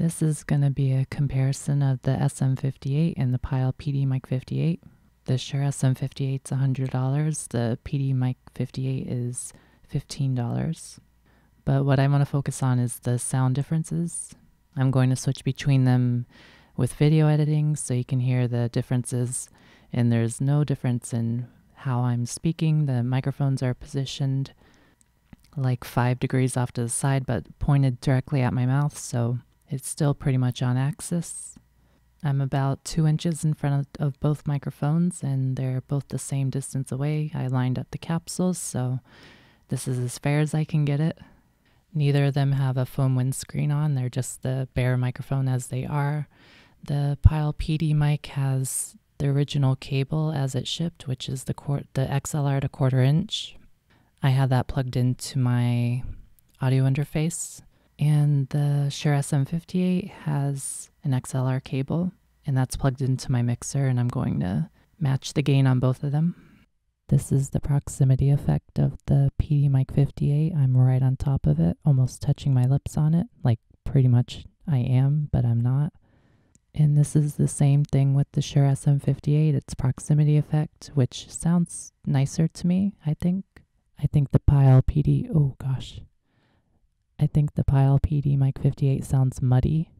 This is going to be a comparison of the SM58 and the Pyle PDMIC58. The Shure SM58 is $100. The PDMIC58 is $15. But what I want to focus on is the sound differences. I'm going to switch between them with video editing so you can hear the differences, and there's no difference in how I'm speaking. The microphones are positioned like 5 degrees off to the side but pointed directly at my mouth, so it's still pretty much on axis. I'm about 2 inches in front of both microphones, and they're both the same distance away. I lined up the capsules, so this is as fair as I can get it. Neither of them have a foam windscreen on. They're just the bare microphone as they are. The Pyle PDMIC has the original cable as it shipped, which is the XLR to 1/4 inch. I have that plugged into my audio interface. And the Shure SM58 has an XLR cable, and that's plugged into my mixer, and I'm going to match the gain on both of them. This is the proximity effect of the PDMIC58. I'm right on top of it, almost touching my lips on it. Like, pretty much I am, but I'm not. And this is the same thing with the Shure SM58. It's proximity effect, which sounds nicer to me, I think. I think the Pyle PDMIC58 sounds muddy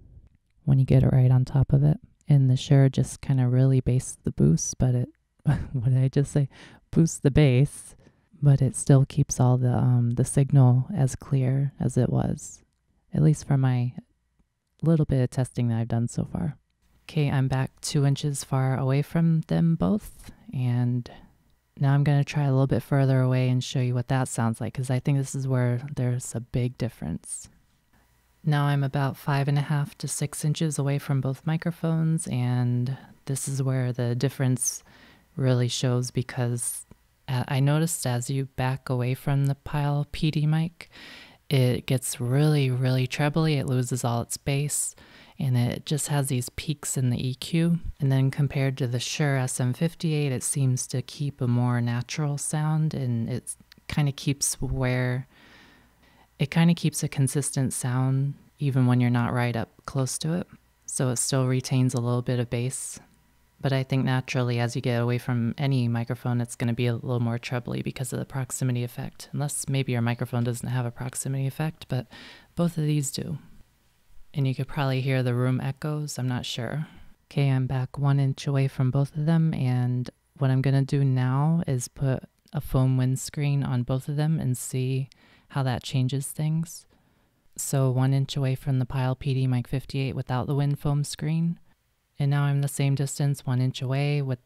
when you get it right on top of it. And the Shure just kind of really basses the boost, but it, what did I just say? Boosts the bass, but it still keeps all the signal as clear as it was, at least for my little bit of testing that I've done so far. Okay, I'm back 2 inches far away from them both, and now I'm going to try a little bit further away and show you what that sounds like, because I think this is where there's a big difference. Now I'm about 5.5 to 6 inches away from both microphones, and this is where the difference really shows, because I noticed as you back away from the Pyle PDMIC, it gets really, really trebly. It loses all its bass, and it just has these peaks in the EQ. And then compared to the Shure SM58, it seems to keep a more natural sound, and it kind of keeps a consistent sound even when you're not right up close to it. So it still retains a little bit of bass. But I think naturally as you get away from any microphone, it's going to be a little more trebly because of the proximity effect. Unless maybe your microphone doesn't have a proximity effect, but both of these do. And you could probably hear the room echoes, I'm not sure. Okay, I'm back 1 inch away from both of them, and what I'm going to do now is put a foam windscreen on both of them and see how that changes things. So 1 inch away from the Pyle PDMIC58 without the wind foam screen. And now I'm the same distance 1 inch away with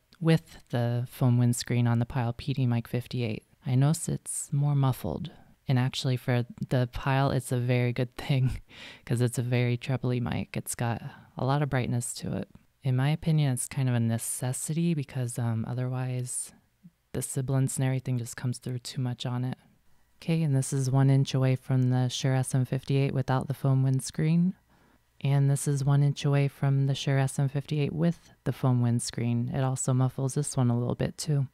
the foam windscreen on the Pyle PDMIC58. I notice it's more muffled. And actually for the Pyle, it's a very good thing because it's a very treble-y mic. It's got a lot of brightness to it. In my opinion, it's kind of a necessity because otherwise the sibilance and everything just comes through too much on it. Okay, and this is 1 inch away from the Shure SM58 without the foam windscreen. And this is 1 inch away from the Shure SM58 with the foam windscreen. It also muffles this one a little bit too.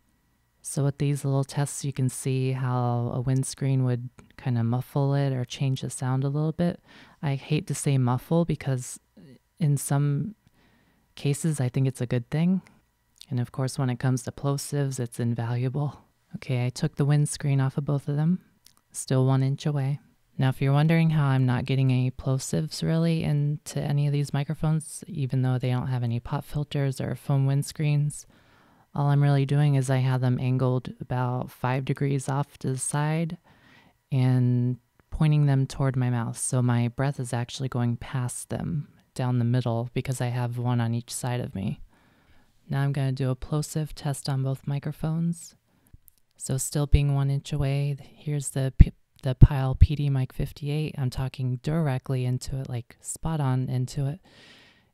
So with these little tests, you can see how a windscreen would kind of muffle it or change the sound a little bit. I hate to say muffle because in some cases, I think it's a good thing. And of course, when it comes to plosives, it's invaluable. Okay, I took the windscreen off of both of them, still 1 inch away. Now, if you're wondering how I'm not getting any plosives really into any of these microphones, even though they don't have any pop filters or foam windscreens, all I'm really doing is I have them angled about 5 degrees off to the side and pointing them toward my mouth. So my breath is actually going past them down the middle because I have one on each side of me. Now I'm going to do a plosive test on both microphones. So still being 1 inch away, here's the Pyle PDMIC58. I'm talking directly into it, like spot on into it.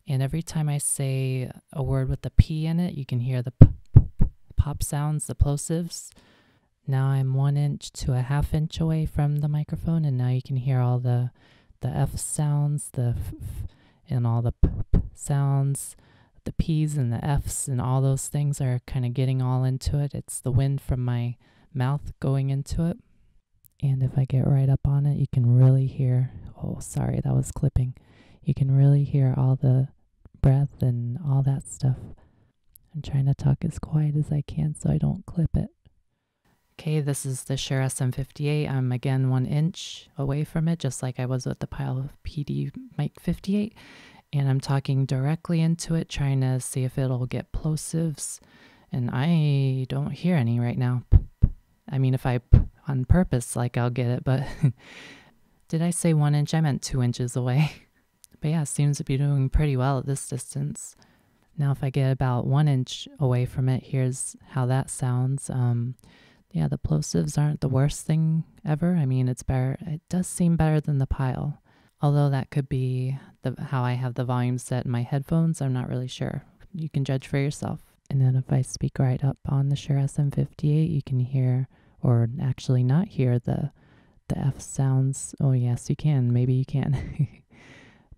And every time I say a word with a P in it, you can hear the pop sounds, the plosives. Now I'm 1 inch to a 1/2 inch away from the microphone, and now you can hear all the F sounds, the f, and all the p sounds, the P's and the F's, and all those things are kind of getting all into it. It's the wind from my mouth going into it. And if I get right up on it, you can really hear, oh, sorry, that was clipping. You can really hear all the breath and all that stuff. I'm trying to talk as quiet as I can so I don't clip it. Okay, this is the Shure SM58. I'm again 1 inch away from it, just like I was with the Pyle PDMIC58. And I'm talking directly into it, trying to see if it'll get plosives. And I don't hear any right now. I mean, if I on purpose, like, I'll get it, but did I say 1 inch? I meant 2 inches away. But yeah, it seems to be doing pretty well at this distance. Now, if I get about 1 inch away from it, here's how that sounds. Yeah, the plosives aren't the worst thing ever. I mean, it's better. It does seem better than the Pyle. Although that could be how I have the volume set in my headphones. I'm not really sure. You can judge for yourself. And then if I speak right up on the Shure SM58, you can hear, or actually not hear, the F sounds. Oh yes, you can. Maybe you can.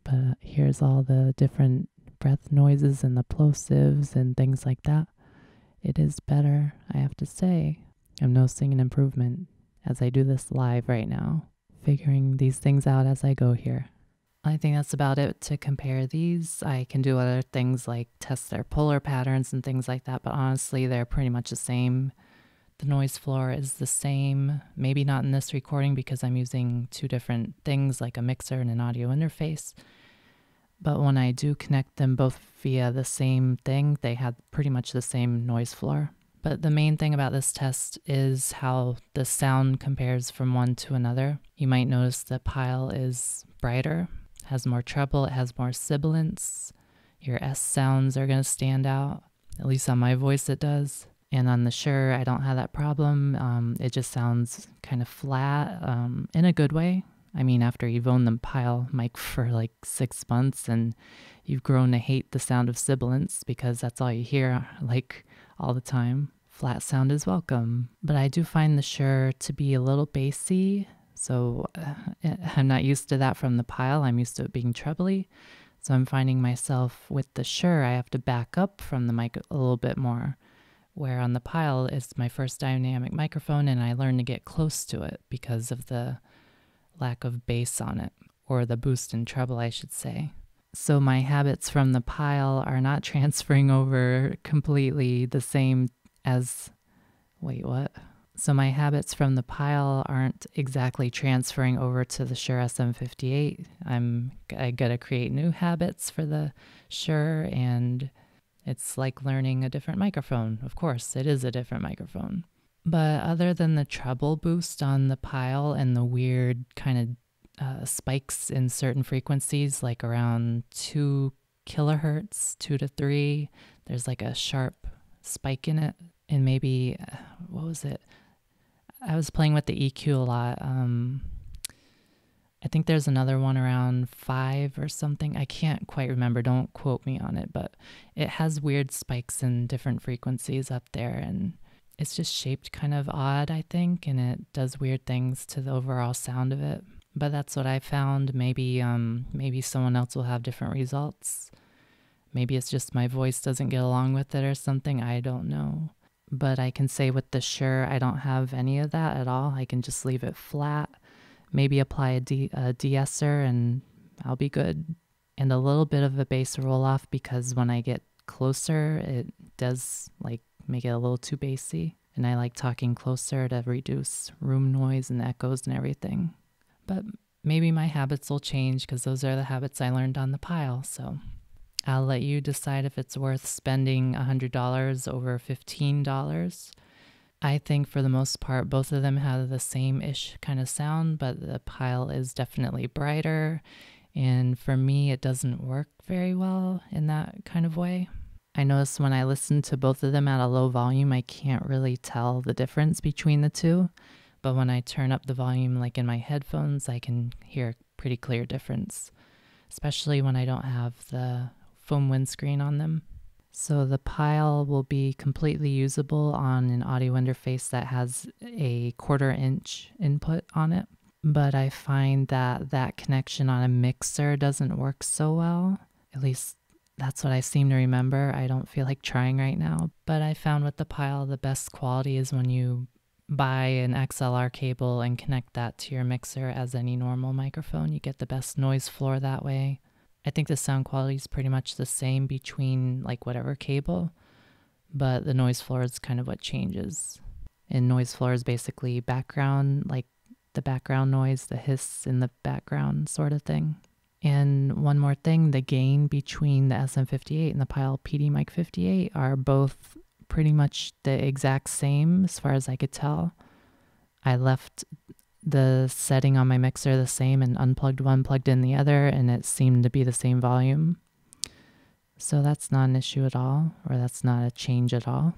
But here's all the different breath noises and the plosives and things like that. It is better, I have to say. I'm noticing an improvement as I do this live right now, figuring these things out as I go here. I think that's about it to compare these. I can do other things like test their polar patterns and things like that, but honestly, they're pretty much the same. The noise floor is the same, maybe not in this recording because I'm using two different things like a mixer and an audio interface. But when I do connect them both via the same thing, they have pretty much the same noise floor. But the main thing about this test is how the sound compares from one to another. You might notice the Pyle is brighter, has more treble, it has more sibilants. Your S sounds are going to stand out, at least on my voice it does. And on the Shure, I don't have that problem. It just sounds kind of flat in a good way. I mean, after you've owned the Pyle mic for like 6 months and you've grown to hate the sound of sibilants because that's all you hear like all the time, flat sound is welcome. But I do find the Shure to be a little bassy, so I'm not used to that from the Pyle. I'm used to it being trebly. So I'm finding myself with the Shure, I have to back up from the mic a little bit more. Where on the Pyle, it's my first dynamic microphone and I learned to get close to it because of the lack of bass on it, or the boost and treble, I should say. So my habits from the Pyle are not transferring over completely the same as, wait, what? So my habits from the Pyle aren't exactly transferring over to the Shure SM58. I gotta create new habits for the Shure, and it's like learning a different microphone. Of course, it is a different microphone. But other than the treble boost on the Pyle and the weird kind of spikes in certain frequencies, like around 2 kilohertz, 2 to 3, there's like a sharp spike in it. And maybe, what was it? I was playing with the EQ a lot. I think there's another one around 5 or something. I can't quite remember. Don't quote me on it, but it has weird spikes in different frequencies up there, and it's just shaped kind of odd, I think, and it does weird things to the overall sound of it. But that's what I found. Maybe someone else will have different results. Maybe it's just my voice doesn't get along with it or something. I don't know. But I can say with the Shure, I don't have any of that at all. I can just leave it flat. Maybe apply a de-esser and I'll be good. And a little bit of a bass roll off because when I get closer, it does like make it a little too bassy. And I like talking closer to reduce room noise and echoes and everything. But maybe my habits will change because those are the habits I learned on the Pyle. So I'll let you decide if it's worth spending $100 over $15. I think for the most part, both of them have the same-ish kind of sound, but the Pyle is definitely brighter. And for me, it doesn't work very well in that kind of way. I notice when I listen to both of them at a low volume, I can't really tell the difference between the two. But when I turn up the volume, like in my headphones, I can hear a pretty clear difference, especially when I don't have the foam windscreen on them. So the Pyle will be completely usable on an audio interface that has a 1/4 inch input on it. But I find that that connection on a mixer doesn't work so well. At least that's what I seem to remember. I don't feel like trying right now. But I found with the Pyle, the best quality is when you buy an XLR cable and connect that to your mixer as any normal microphone. You get the best noise floor that way. I think the sound quality is pretty much the same between like whatever cable, but the noise floor is kind of what changes. And noise floor is basically background, like the background noise, the hiss in the background sort of thing. And one more thing, the gain between the SM58 and the Pyle PDMIC58 are both pretty much the exact same as far as I could tell. I left the setting on my mixer the same and unplugged one, plugged in the other, and it seemed to be the same volume. So that's not an issue at all, or that's not a change at all.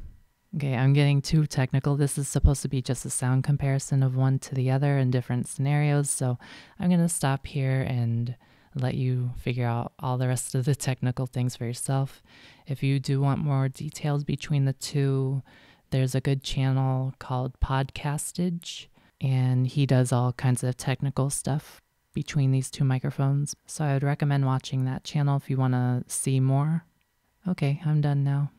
Okay, I'm getting too technical. This is supposed to be just a sound comparison of one to the other in different scenarios, so I'm going to stop here and let you figure out all the rest of the technical things for yourself. If you do want more details between the two, there's a good channel called Podcastage, and he does all kinds of technical stuff between these two microphones. So I would recommend watching that channel if you want to see more. Okay, I'm done now.